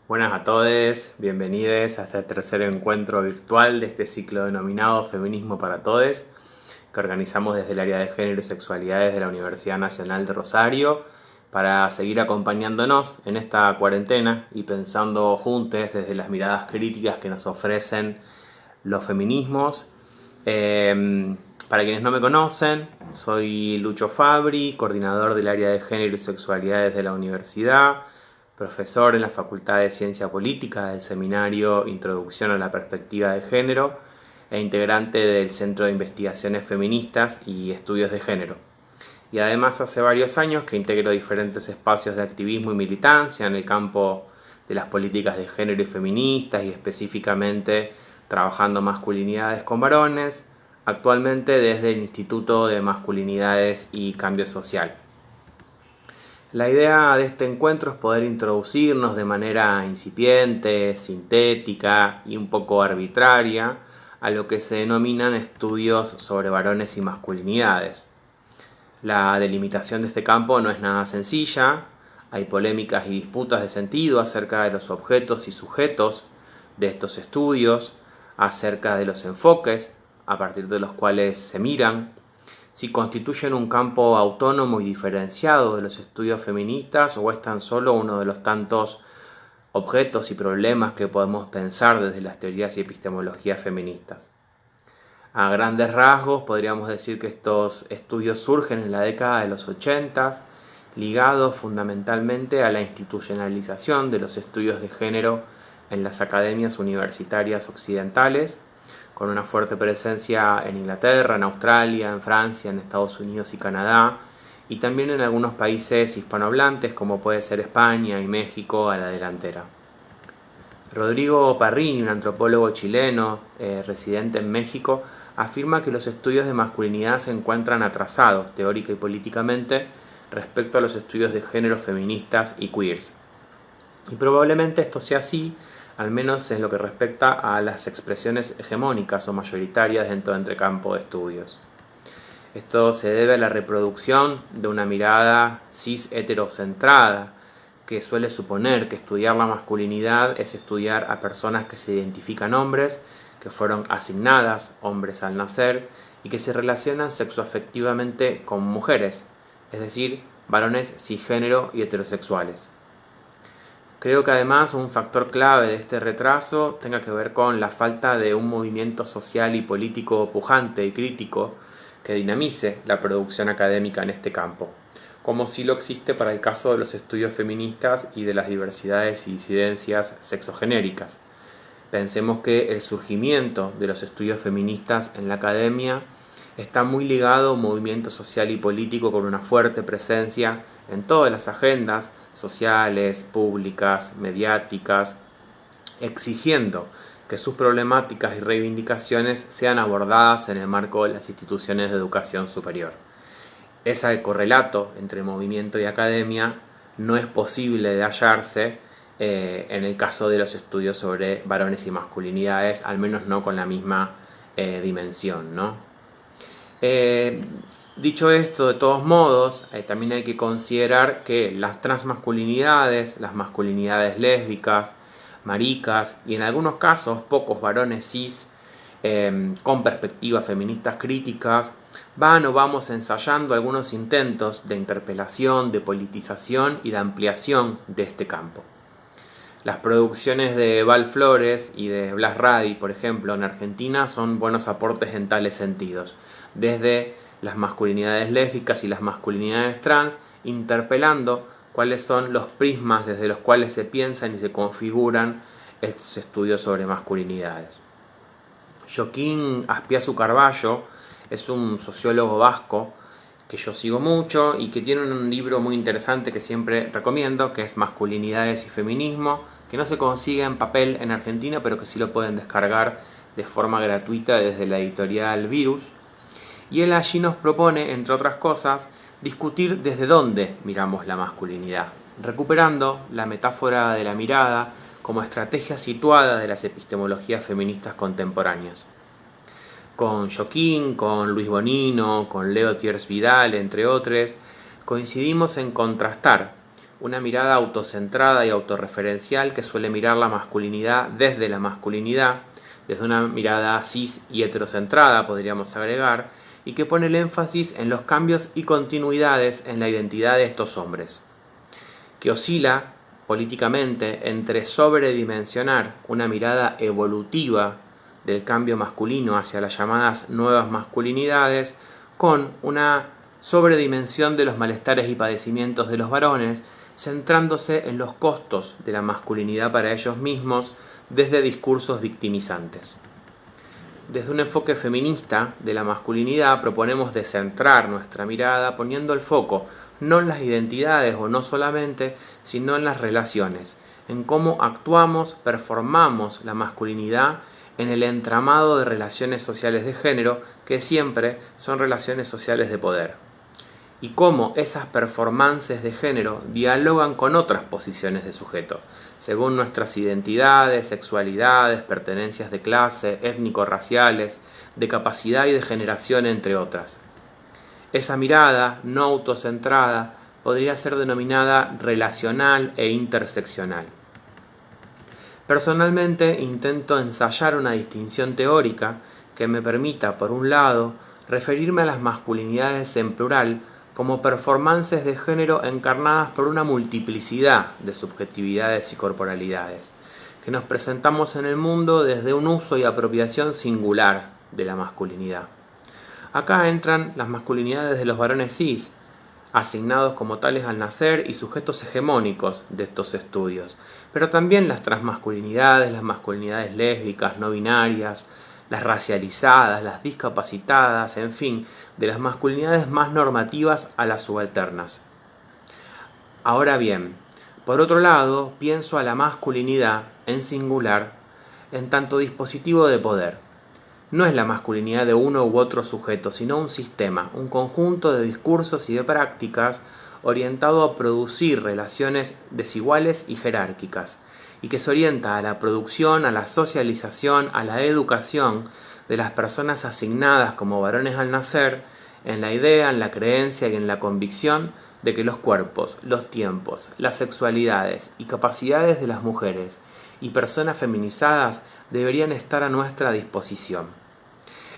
Buenas a todos, bienvenidos a este tercer encuentro virtual de este ciclo denominado Feminismo para Todes, que organizamos desde el área de género y sexualidades de la Universidad Nacional de Rosario para seguir acompañándonos en esta cuarentena y pensando juntos desde las miradas críticas que nos ofrecen los feminismos. Para quienes no me conocen, soy Lucho Fabri, coordinador del área de género y sexualidades de la universidad, profesor en la Facultad de Ciencia Política del seminario Introducción a la Perspectiva de Género e integrante del Centro de Investigaciones Feministas y Estudios de Género. Y además hace varios años que integro diferentes espacios de activismo y militancia en el campo de las políticas de género y feministas y específicamente trabajando masculinidades con varones, actualmente desde el Instituto de Masculinidades y Cambio Social. La idea de este encuentro es poder introducirnos de manera incipiente, sintética y un poco arbitraria a lo que se denominan estudios sobre varones y masculinidades. La delimitación de este campo no es nada sencilla, hay polémicas y disputas de sentido acerca de los objetos y sujetos de estos estudios, acerca de los enfoques a partir de los cuales se miran, si constituyen un campo autónomo y diferenciado de los estudios feministas o es tan solo uno de los tantos objetos y problemas que podemos pensar desde las teorías y epistemologías feministas. A grandes rasgos podríamos decir que estos estudios surgen en la década de los 80, ligados fundamentalmente a la institucionalización de los estudios de género en las academias universitarias occidentales, con una fuerte presencia en Inglaterra, en Australia, en Francia, en Estados Unidos y Canadá, y también en algunos países hispanohablantes como puede ser España y México a la delantera. Rodrigo Parrini, un antropólogo chileno residente en México, afirma que los estudios de masculinidad se encuentran atrasados teórica y políticamente respecto a los estudios de género feministas y queers. Y probablemente esto sea así, al menos en lo que respecta a las expresiones hegemónicas o mayoritarias dentro de este campo de estudios. Esto se debe a la reproducción de una mirada cis heterocentrada, que suele suponer que estudiar la masculinidad es estudiar a personas que se identifican hombres, que fueron asignadas hombres al nacer y que se relacionan sexoafectivamente con mujeres, es decir, varones cisgénero y heterosexuales. Creo que además un factor clave de este retraso tenga que ver con la falta de un movimiento social y político pujante y crítico que dinamice la producción académica en este campo, como sí lo existe para el caso de los estudios feministas y de las diversidades y disidencias sexogenéricas. Pensemos que el surgimiento de los estudios feministas en la academia está muy ligado a un movimiento social y político con una fuerte presencia en todas las agendas sociales, públicas, mediáticas, exigiendo que sus problemáticas y reivindicaciones sean abordadas en el marco de las instituciones de educación superior. Ese correlato entre movimiento y academia no es posible de hallarse en el caso de los estudios sobre varones y masculinidades, al menos no con la misma dimensión, ¿no? Dicho esto, de todos modos, también hay que considerar que las transmasculinidades, las masculinidades lésbicas, maricas y en algunos casos pocos varones cis con perspectivas feministas críticas van o vamos ensayando algunos intentos de interpelación, de politización y de ampliación de este campo. Las producciones de Val Flores y de Blas Radi, por ejemplo, en Argentina son buenos aportes en tales sentidos, desde las masculinidades lésbicas y las masculinidades trans, interpelando cuáles son los prismas desde los cuales se piensan y se configuran estos estudios sobre masculinidades. Joaquín Azpiazu Carballo es un sociólogo vasco que yo sigo mucho y que tiene un libro muy interesante que siempre recomiendo, que es Masculinidades y Feminismo, que no se consigue en papel en Argentina, pero que sí lo pueden descargar de forma gratuita desde la editorial Virus. Y él allí nos propone, entre otras cosas, discutir desde dónde miramos la masculinidad, recuperando la metáfora de la mirada como estrategia situada de las epistemologías feministas contemporáneas. Con Joaquín, con Luis Bonino, con Leo Thiers Vidal, entre otros, coincidimos en contrastar una mirada autocentrada y autorreferencial que suele mirar la masculinidad, desde una mirada cis y heterocentrada, podríamos agregar, y que pone el énfasis en los cambios y continuidades en la identidad de estos hombres, que oscila políticamente entre sobredimensionar una mirada evolutiva del cambio masculino hacia las llamadas nuevas masculinidades, con una sobredimensión de los malestares y padecimientos de los varones, centrándose en los costos de la masculinidad para ellos mismos desde discursos victimizantes. Desde un enfoque feminista de la masculinidad proponemos descentrar nuestra mirada poniendo el foco no en las identidades o no solamente, sino en las relaciones, en cómo actuamos, performamos la masculinidad en el entramado de relaciones sociales de género, que siempre son relaciones sociales de poder, y cómo esas performances de género dialogan con otras posiciones de sujeto, según nuestras identidades, sexualidades, pertenencias de clase, étnico-raciales, de capacidad y de generación, entre otras. Esa mirada no autocentrada podría ser denominada relacional e interseccional. Personalmente intento ensayar una distinción teórica que me permita, por un lado, referirme a las masculinidades en plural como performances de género encarnadas por una multiplicidad de subjetividades y corporalidades, que nos presentamos en el mundo desde un uso y apropiación singular de la masculinidad. Acá entran las masculinidades de los varones cis, asignados como tales al nacer y sujetos hegemónicos de estos estudios, pero también las transmasculinidades, las masculinidades lésbicas, no binarias, las racializadas, las discapacitadas, en fin, de las masculinidades más normativas a las subalternas. Ahora bien, por otro lado, pienso a la masculinidad en singular en tanto dispositivo de poder. No es la masculinidad de uno u otro sujeto, sino un sistema, un conjunto de discursos y de prácticas orientado a producir relaciones desiguales y jerárquicas, y que se orienta a la producción, a la socialización, a la educación de las personas asignadas como varones al nacer, en la idea, en la creencia y en la convicción de que los cuerpos, los tiempos, las sexualidades y capacidades de las mujeres y personas feminizadas deberían estar a nuestra disposición.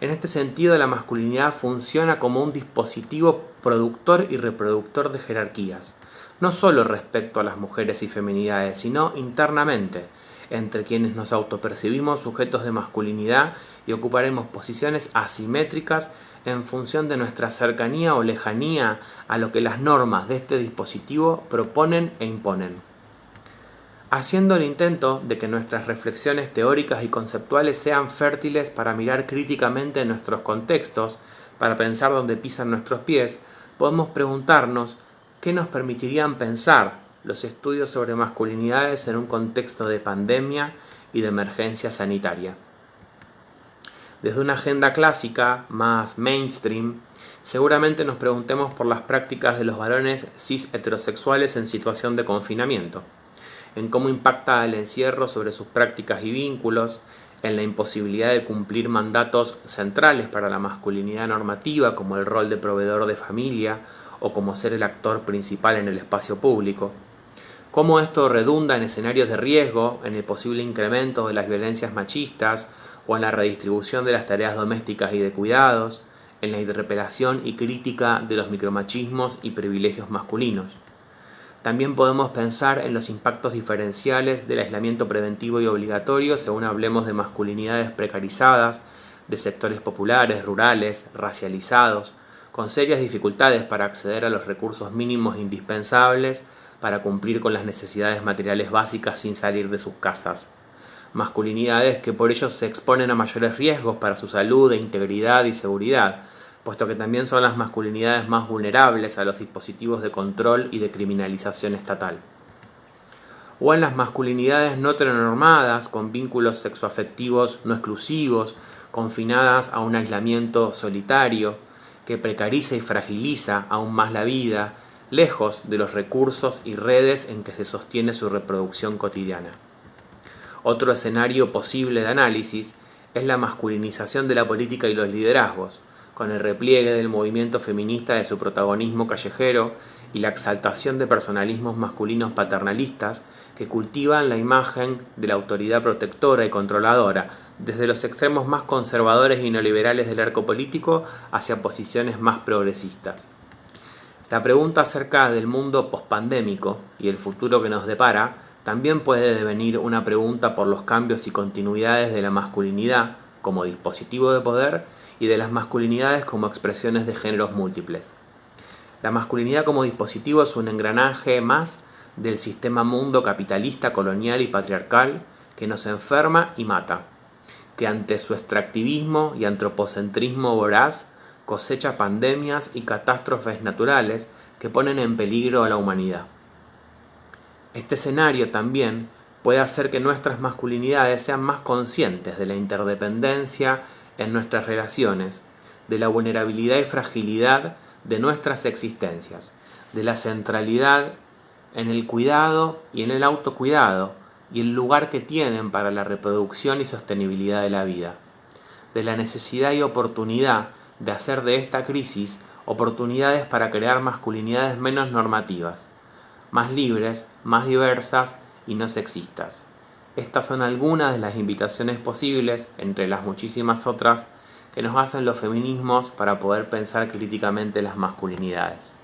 En este sentido, la masculinidad funciona como un dispositivo productor y reproductor de jerarquías, no solo respecto a las mujeres y feminidades, sino internamente, entre quienes nos autopercibimos sujetos de masculinidad y ocuparemos posiciones asimétricas en función de nuestra cercanía o lejanía a lo que las normas de este dispositivo proponen e imponen. Haciendo el intento de que nuestras reflexiones teóricas y conceptuales sean fértiles para mirar críticamente nuestros contextos, para pensar dónde pisan nuestros pies, podemos preguntarnos qué nos permitirían pensar los estudios sobre masculinidades en un contexto de pandemia y de emergencia sanitaria. Desde una agenda clásica, más mainstream, seguramente nos preguntemos por las prácticas de los varones cis heterosexuales en situación de confinamiento, en cómo impacta el encierro sobre sus prácticas y vínculos, en la imposibilidad de cumplir mandatos centrales para la masculinidad normativa, como el rol de proveedor de familia o como ser el actor principal en el espacio público, cómo esto redunda en escenarios de riesgo, en el posible incremento de las violencias machistas o en la redistribución de las tareas domésticas y de cuidados, en la interpelación y crítica de los micromachismos y privilegios masculinos. También podemos pensar en los impactos diferenciales del aislamiento preventivo y obligatorio según hablemos de masculinidades precarizadas, de sectores populares, rurales, racializados, con serias dificultades para acceder a los recursos mínimos indispensables para cumplir con las necesidades materiales básicas sin salir de sus casas. Masculinidades que por ello se exponen a mayores riesgos para su salud, integridad y seguridad, puesto que también son las masculinidades más vulnerables a los dispositivos de control y de criminalización estatal. O en las masculinidades no heteronormadas, con vínculos sexoafectivos no exclusivos, confinadas a un aislamiento solitario, que precariza y fragiliza aún más la vida, lejos de los recursos y redes en que se sostiene su reproducción cotidiana. Otro escenario posible de análisis es la masculinización de la política y los liderazgos, con el repliegue del movimiento feminista de su protagonismo callejero y la exaltación de personalismos masculinos paternalistas que cultivan la imagen de la autoridad protectora y controladora, desde los extremos más conservadores y neoliberales del arco político hacia posiciones más progresistas. La pregunta acerca del mundo pospandémico y el futuro que nos depara también puede devenir una pregunta por los cambios y continuidades de la masculinidad como dispositivo de poder y de las masculinidades como expresiones de géneros múltiples. La masculinidad como dispositivo es un engranaje más del sistema mundo capitalista, colonial y patriarcal que nos enferma y mata, que ante su extractivismo y antropocentrismo voraz cosecha pandemias y catástrofes naturales que ponen en peligro a la humanidad. Este escenario también puede hacer que nuestras masculinidades sean más conscientes de la interdependencia en nuestras relaciones, de la vulnerabilidad y fragilidad de nuestras existencias, de la centralidad en el cuidado y en el autocuidado y el lugar que tienen para la reproducción y sostenibilidad de la vida, de la necesidad y oportunidad de hacer de esta crisis oportunidades para crear masculinidades menos normativas, más libres, más diversas y no sexistas. Estas son algunas de las invitaciones posibles, entre las muchísimas otras, que nos hacen los feminismos para poder pensar críticamente las masculinidades.